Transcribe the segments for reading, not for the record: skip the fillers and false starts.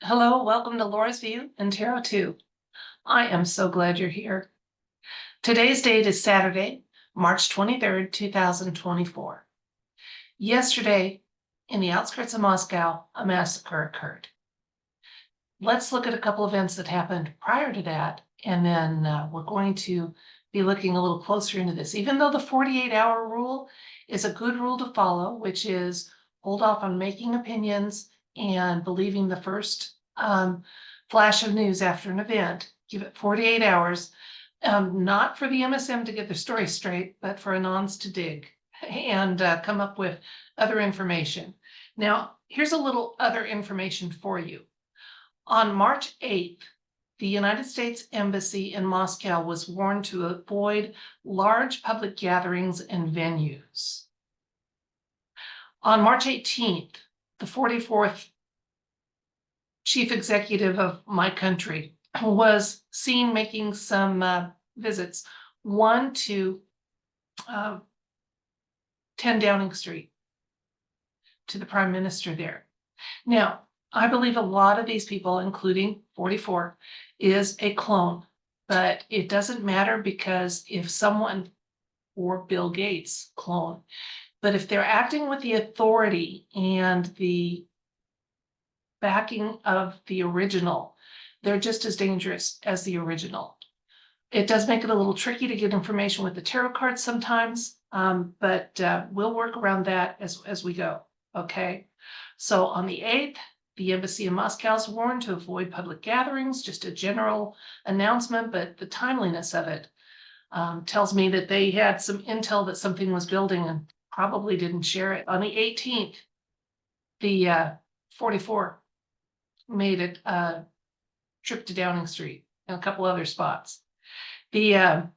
Hello, welcome to Laura's View and Tarot 2. I am so glad you're here. Today's date is Saturday, March 23rd, 2024. Yesterday, in the outskirts of Moscow, a massacre occurred. Let's look at a couple events that happened prior to that, and then we're going to be looking a little closer into this. Even though the 48-hour rule is a good rule to follow, which is hold off on making opinions and believing the first flash of news after an event, give it 48 hours, not for the MSM to get their story straight, but for Anons to dig and come up with other information. Now, here's a little other information for you. On March 8th, the United States Embassy in Moscow was warned to avoid large public gatherings and venues. On March 18th, the 44th chief executive of my country was seen making some visits, one to 10 Downing Street, to the prime minister there. Now, I believe a lot of these people, including 44, is a clone, but it doesn't matter because if someone, or Bill Gates clone, but if they're acting with the authority and the backing of the original, they're just as dangerous as the original. It does make it a little tricky to get information with the tarot cards sometimes, but we'll work around that as we go, okay? So on the 8th, the embassy in Moscow is warned to avoid public gatherings, just a general announcement, but the timeliness of it tells me that they had some intel that something was building and probably didn't share it. On the 18th, the 44 made a trip to Downing Street and a couple other spots. The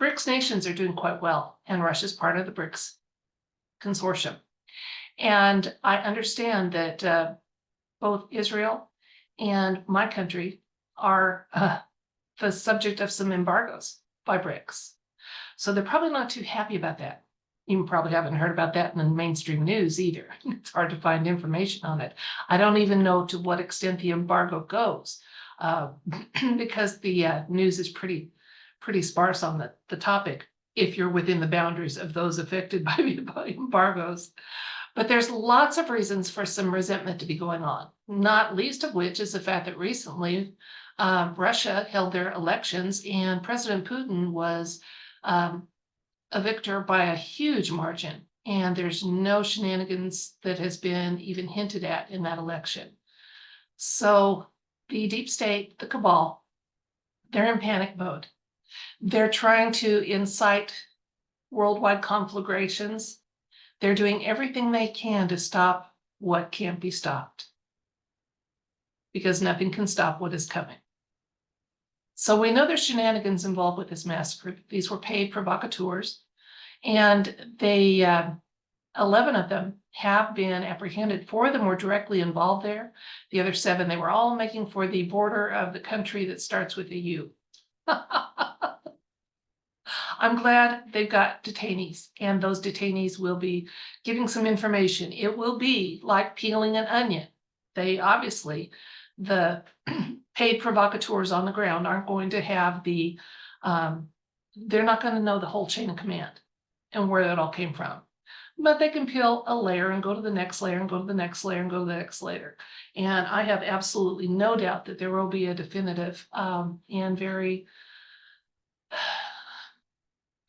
BRICS nations are doing quite well, and Russia's part of the BRICS consortium. And I understand that both Israel and my country are the subject of some embargoes by BRICS. So they're probably not too happy about that. You probably haven't heard about that in the mainstream news either. It's hard to find information on it. I don't even know to what extent the embargo goes because the news is pretty sparse on the topic if you're within the boundaries of those affected by the embargoes. But there's lots of reasons for some resentment to be going on, not least of which is the fact that recently Russia held their elections and President Putin was a victor by a huge margin. And there's no shenanigans that has been even hinted at in that election. So the deep state, the cabal, they're in panic mode. They're trying to incite worldwide conflagrations. They're doing everything they can to stop what can't be stopped, because nothing can stop what is coming. So we know there's shenanigans involved with this massacre. These were paid provocateurs, and they 11 of them have been apprehended. 4 of them were directly involved there. The other 7, they were all making for the border of the country that starts with a U. I'm glad they've got detainees, and those detainees will be giving some information. It will be like peeling an onion. They obviously, the paid provocateurs on the ground aren't going to have the, they're not going to know the whole chain of command and where that all came from. But they can peel a layer and go to the next layer and go to the next layer and go to the next layer. And I have absolutely no doubt that there will be a definitive and very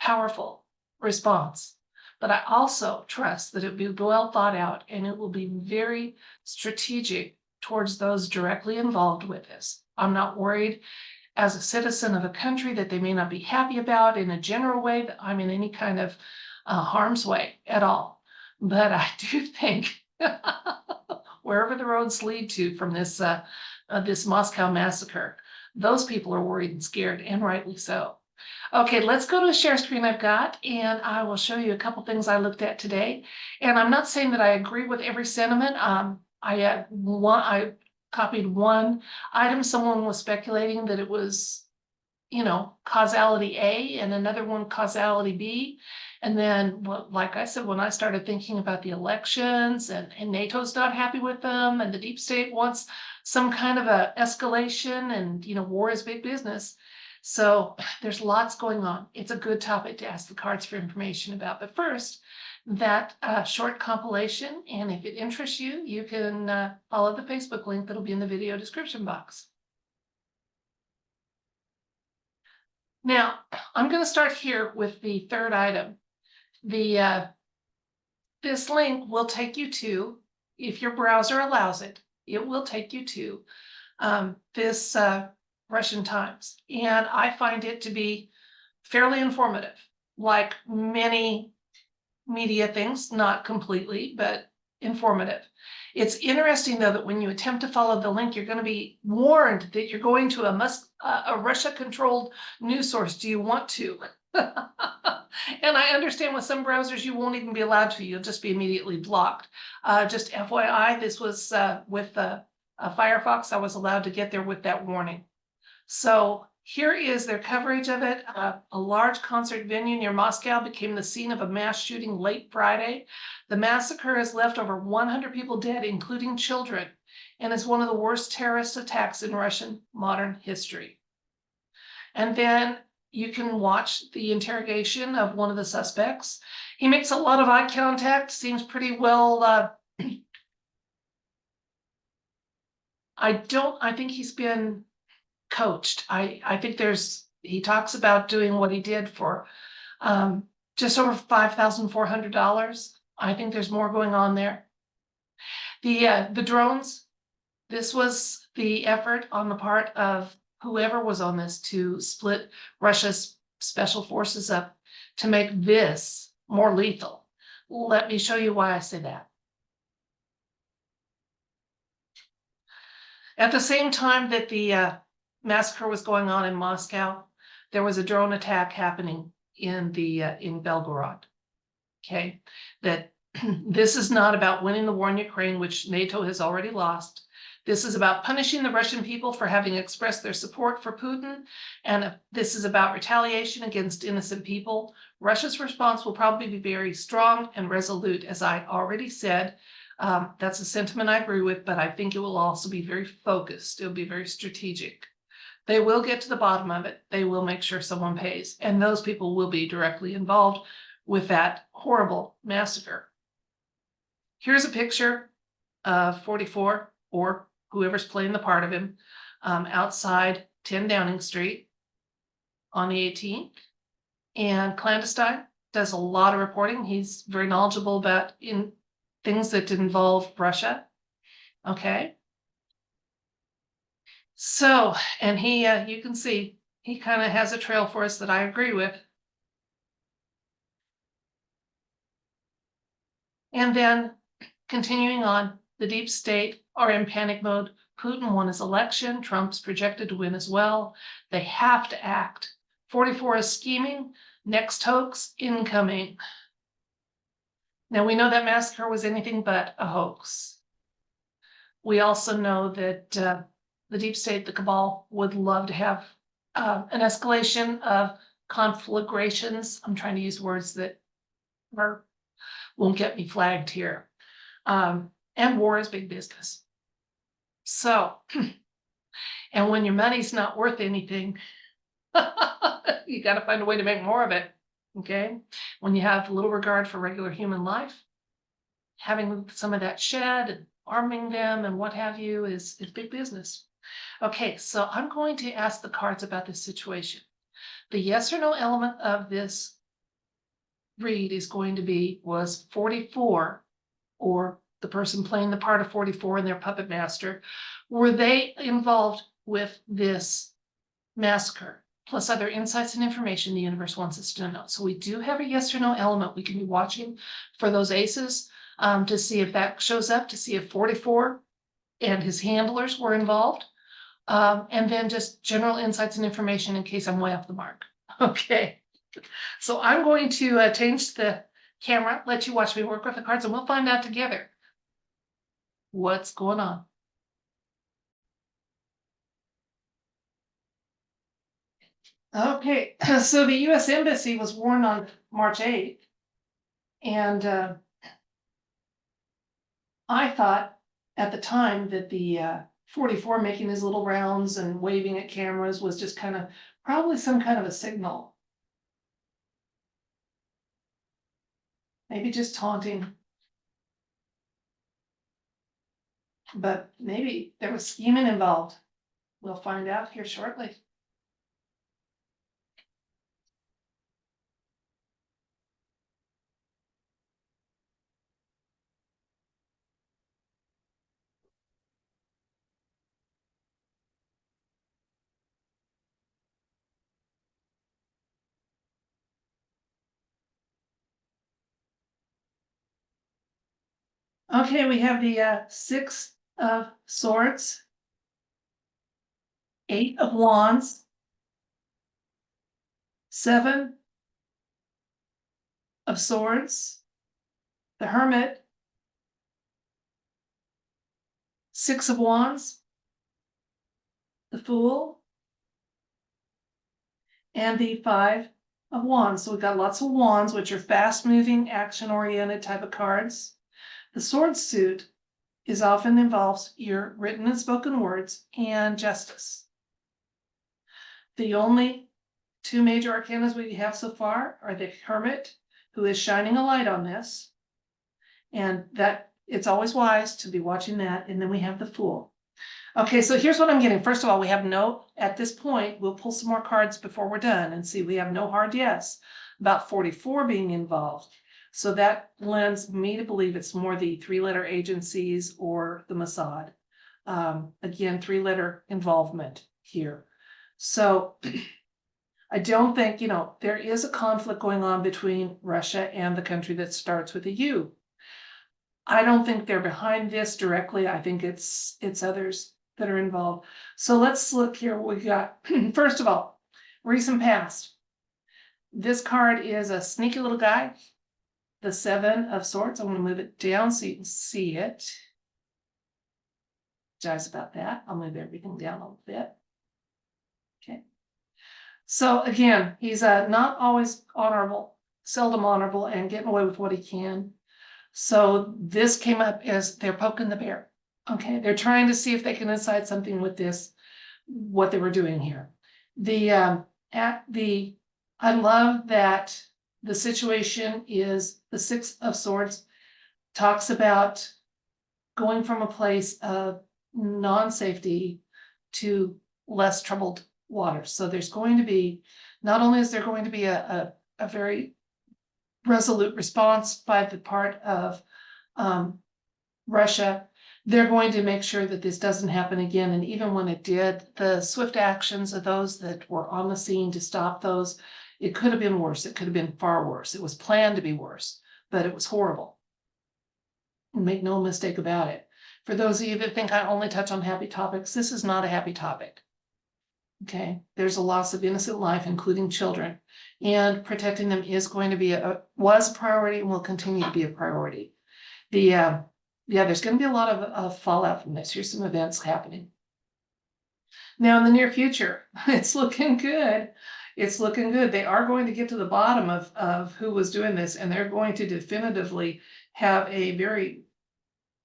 powerful response. But I also trust that it will be well thought out and it will be very strategic towards those directly involved with this. I'm not worried as a citizen of a country that they may not be happy about in a general way that I'm in any kind of harm's way at all. But I do think wherever the roads lead to from this this Moscow massacre, those people are worried and scared, and rightly so. Okay, let's go to a share screen I've got, and I will show you a couple things I looked at today. And I'm not saying that I agree with every sentiment. I copied one item. Someone was speculating that it was, you know, causality A and another one causality B. And then, well, like I said, when I started thinking about the elections and NATO's not happy with them and the deep state wants some kind of a escalation and, war is big business. So there's lots going on. It's a good topic to ask the cards for information about. But first, that short compilation, and if it interests you, you can follow the Facebook link that'll be in the video description box. Now, I'm going to start here with the third item. This link will take you to, if your browser allows it, it will take you to this Russian Times. And I find it to be fairly informative, like many media things, not completely, but informative. It's interesting, though, that when you attempt to follow the link, you're going to be warned that you're going to a Russia-controlled news source. Do you want to? And I understand with some browsers you won't even be allowed to. You'll just be immediately blocked. Just FYI, this was with Firefox. I was allowed to get there with that warning. So here is their coverage of it. A large concert venue near Moscow became the scene of a mass shooting late Friday. The massacre has left over 100 people dead, including children, and is one of the worst terrorist attacks in Russian modern history. And then you can watch the interrogation of one of the suspects. He makes a lot of eye contact, seems pretty well. I think he's been coached. I think he talks about doing what he did for just over $5,400. I think there's more going on there. The drones, this was the effort on the part of whoever was on this to split Russia's special forces up to make this more lethal. Let me show you why I say that. At the same time that the massacre was going on in Moscow, there was a drone attack happening in Belgorod. Okay, that this is not about winning the war in Ukraine, which NATO has already lost. This is about punishing the Russian people for having expressed their support for Putin, and this is about retaliation against innocent people. Russia's response will probably be very strong and resolute, as I already said. That's a sentiment I agree with, but I think it will also be very focused. It'll be very strategic. They will get to the bottom of it. They will make sure someone pays, and those people will be directly involved with that horrible massacre. Here's a picture of 44, or whoever's playing the part of him, outside 10 Downing Street on the 18th. And Clandestine does a lot of reporting. He's very knowledgeable about things that involve Russia. Okay. So, and he, you can see, he kind of has a trail for us that I agree with. And then continuing on, the deep state are in panic mode. Putin won his election. Trump's projected to win as well. They have to act. 44 is scheming. Next hoax incoming. Now we know that massacre was anything but a hoax. We also know that the deep state, the cabal, would love to have an escalation of conflagrations. I'm trying to use words that won't get me flagged here. And war is big business. So, and when your money's not worth anything, you got to find a way to make more of it. Okay. When you have little regard for regular human life, having some of that shed and arming them and what have you is big business. Okay, so I'm going to ask the cards about this situation. The yes or no element of this read is going to be, was 44, or the person playing the part of 44 and their puppet master, were they involved with this massacre? Plus other insights and information the universe wants us to know. So we do have a yes or no element. We can be watching for those aces to see if that shows up, to see if 44 and his handlers were involved. And then just general insights and information in case I'm way off the mark. Okay, so I'm going to change the camera, let you watch me work with the cards, and we'll find out together what's going on. Okay, so the U.S. Embassy was warned on March 8th And I thought at the time that the 44 making his little rounds and waving at cameras was just kind of probably some kind of a signal. Maybe just taunting. But maybe there was scheming involved. We'll find out here shortly. Okay, we have the 6 of swords, 8 of wands, 7 of swords, the hermit, 6 of wands, the fool, and the 5 of wands. So we've got lots of wands, which are fast moving, action oriented type of cards. The sword suit is often involves your written and spoken words and justice. The only 2 major arcanas we have so far are the hermit, who is shining a light on this, and that it's always wise to be watching that. And then we have the fool. Okay, so here's what I'm getting. First of all, we have no, at this point, we'll pull some more cards before we're done and see we have no hard yes about 44 being involved. So that lends me to believe it's more the 3-letter agencies or the Mossad. Again, 3-letter involvement here. So I don't think, there is a conflict going on between Russia and the country that starts with a U. I don't think they're behind this directly. I think it's others that are involved. So let's look here what we got. First of all, recent past. This card is a sneaky little guy. The 7 of swords. I'm going to move it down so you can see it. Apologize about that. I'll move everything down a little bit. Okay. So again, he's not always honorable, seldom honorable, and getting away with what he can. So this came up as they're poking the bear. Okay, they're trying to see if they can incite something with this, what they were doing here. I love that the situation is the 6 of swords talks about going from a place of non-safety to less troubled waters. So there's going to be, not only is there going to be a very resolute response by the part of Russia, they're going to make sure that this doesn't happen again. And even when it did, the swift actions of those that were on the scene to stop those, it could have been worse. It could have been far worse. It was planned to be worse, but it was horrible. And make no mistake about it. For those of you that think I only touch on happy topics, this is not a happy topic. Okay, there's a loss of innocent life, including children, and protecting them is going to be was a priority and will continue to be a priority. Yeah, there's going to be a lot of fallout from this. Here's some events happening. Now in the near future, it's looking good. It's looking good. They are going to get to the bottom of who was doing this, and they're going to definitively have a very,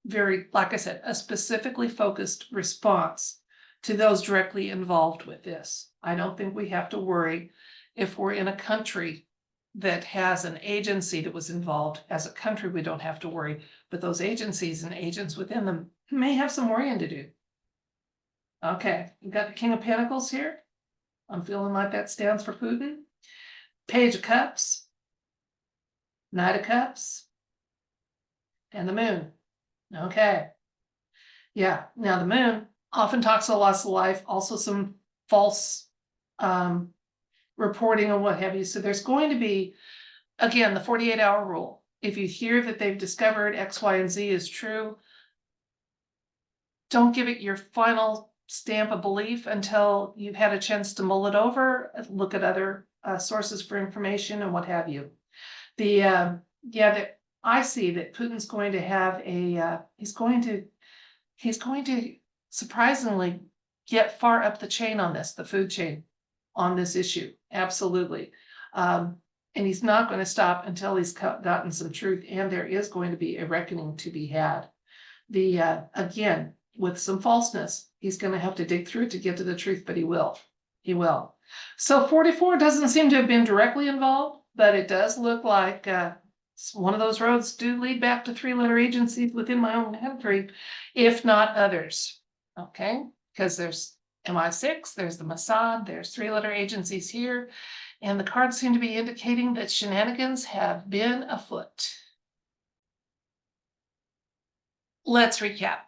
very, like I said, a specifically focused response to those directly involved with this. I don't think we have to worry if we're in a country that has an agency that was involved. As a country, we don't have to worry, but those agencies and agents within them may have some worrying to do. Okay, we've got the King of Pentacles here. I'm feeling like that stands for Putin. Page of Cups, Knight of Cups, and the Moon. Okay. Yeah, now the Moon often talks about loss of life, also some false reporting and what have you. So there's going to be, again, the 48-hour rule. If you hear that they've discovered X, Y, and Z is true, don't give it your final stamp of belief until you've had a chance to mull it over, look at other sources for information and what have you. I see that Putin's going to have he's going to surprisingly get far up the chain on this, the food chain on this issue. Absolutely. And he's not going to stop until he's gotten some truth, and there is going to be a reckoning to be had. Again, with some falseness, he's going to have to dig through it to get to the truth, but he will. He will. So 44 doesn't seem to have been directly involved, but it does look like one of those roads do lead back to three-letter agencies within my own country, if not others. Okay, because there's MI6, there's the Mossad, there's three-letter agencies here, and the cards seem to be indicating that shenanigans have been afoot. Let's recap.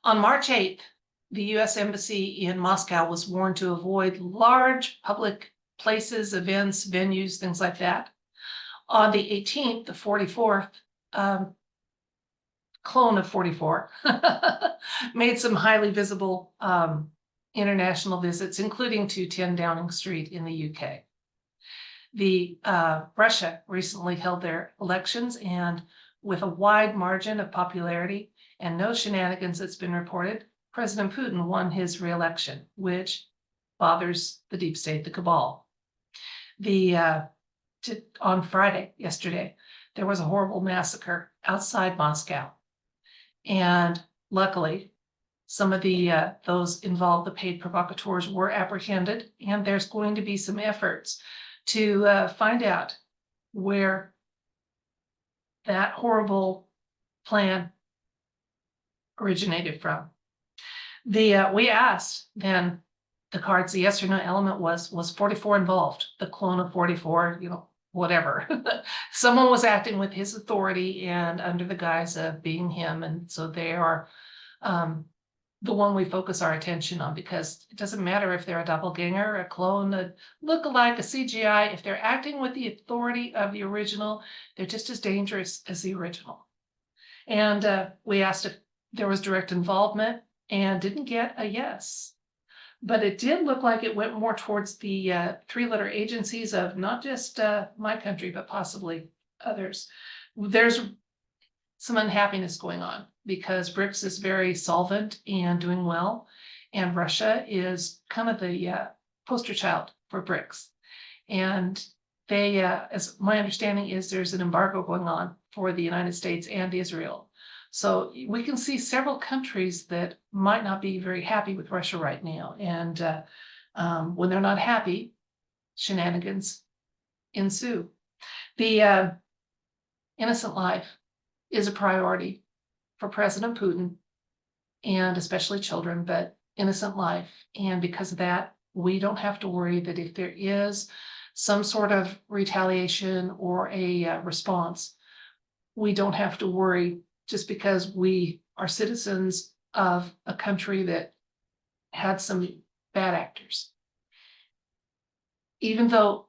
On March 8th, the U.S. Embassy in Moscow was warned to avoid large public places, events, venues, things like that. On the 18th, the 44th, clone of 44, made some highly visible international visits, including to 10 Downing Street in the UK. Russia recently held their elections, and with a wide margin of popularity and no shenanigans that's been reported, President Putin won his re-election, which bothers the deep state, the cabal. On Friday, yesterday, there was a horrible massacre outside Moscow. And luckily, some of those involved, the paid provocateurs, were apprehended, and there's going to be some efforts to find out where that horrible plan originated from. We asked then the cards, the yes or no element was 44 involved, the clone of 44, whatever. Someone was acting with his authority and under the guise of being him, and so they are the one we focus our attention on, because it doesn't matter if they're a doppelganger, a clone, a look-alike, a CGI. If they're acting with the authority of the original, they're just as dangerous as the original. And we asked if there was direct involvement and didn't get a yes. But it did look like it went more towards the three-letter agencies of not just my country, but possibly others. There's some unhappiness going on because BRICS is very solvent and doing well, and Russia is kind of the poster child for BRICS. And they, as my understanding is, there's an embargo going on for the United States and Israel. So we can see several countries that might not be very happy with Russia right now. And when they're not happy, shenanigans ensue. The innocent life is a priority for President Putin, and especially children, but innocent life. And because of that, we don't have to worry that if there is some sort of retaliation or a response, we don't have to worry just because we are citizens of a country that had some bad actors. Even though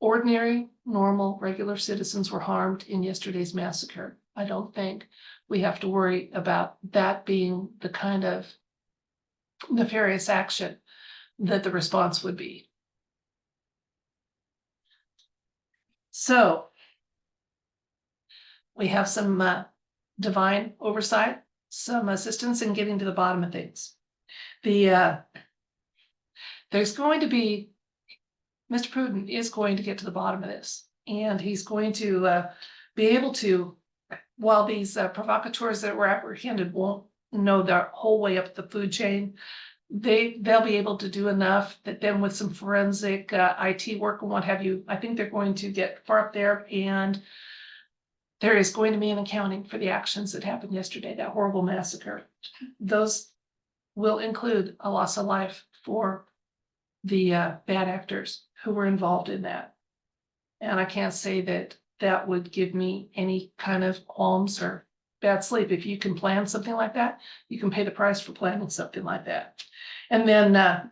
ordinary, normal, regular citizens were harmed in yesterday's massacre, I don't think we have to worry about that being the kind of nefarious action that the response would be. So we have some divine oversight, some assistance in getting to the bottom of things. There's going to be, Mr. Putin is going to get to the bottom of this, and he's going to be able to, while these provocateurs that were apprehended won't know their whole way up the food chain, they'll be able to do enough that then with some forensic IT work and what have you, I think they're going to get far up there, and there is going to be an accounting for the actions that happened yesterday, that horrible massacre. Those will include a loss of life for the bad actors who were involved in that. And I can't say that that would give me any kind of qualms or bad sleep. If you can plan something like that, you can pay the price for planning something like that. And then,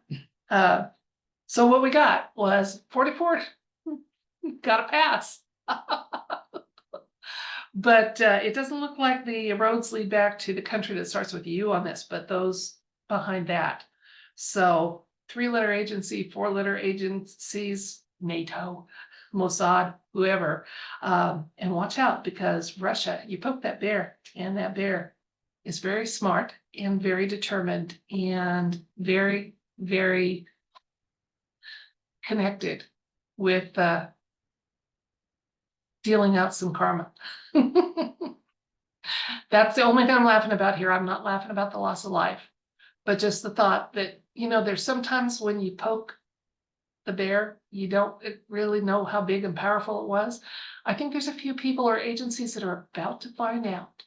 so what we got was 44 got a pass. But it doesn't look like the roads lead back to the country that starts with U on this, but those behind that. So 3-letter agency, 4-letter agencies, NATO, Mossad, whoever. And watch out, because Russia, you poke that bear, and that bear is very smart and very determined and very, very connected with dealing out some karma. That's the only thing I'm laughing about here. I'm not laughing about the loss of life, but just the thought that, there's sometimes when you poke the bear, you don't really know how big and powerful it was. I think there's a few people or agencies that are about to find out.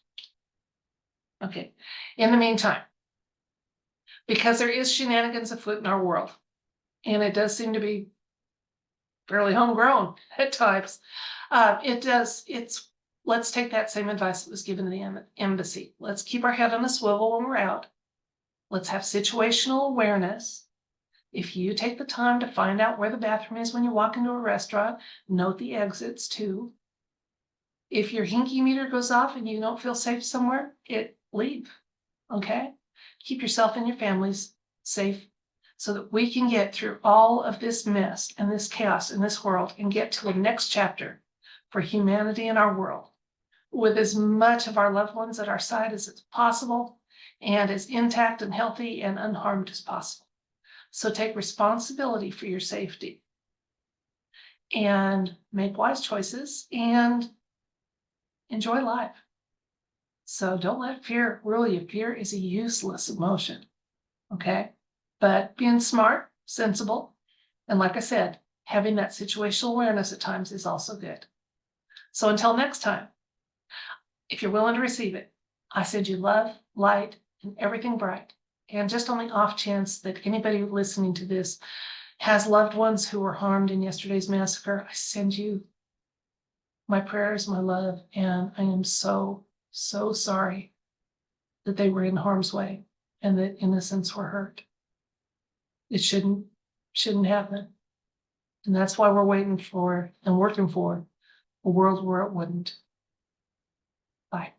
Okay. In the meantime, because there is shenanigans afoot in our world, and it does seem to be fairly homegrown at times, let's take that same advice that was given to the embassy. Let's keep our head on a swivel when we're out. Let's have situational awareness. If you take the time to find out where the bathroom is when you walk into a restaurant, note the exits too. If your hinky meter goes off and you don't feel safe somewhere, leave, okay? Keep yourself and your families safe so that we can get through all of this mess and this chaos in this world and get to the next chapter for humanity in our world with as much of our loved ones at our side as it's possible and as intact and healthy and unharmed as possible. So take responsibility for your safety and make wise choices and enjoy life. So don't let fear rule you. Fear is a useless emotion, okay? But being smart, sensible, and like I said, having that situational awareness at times is also good. So until next time, if you're willing to receive it, I send you love, light, and everything bright. And just on the off chance that anybody listening to this has loved ones who were harmed in yesterday's massacre, I send you my prayers, my love, and I am so, so sorry that they were in harm's way and that innocents were hurt. It shouldn't happen. And that's why we're waiting for and working for a world where it wouldn't. Bye.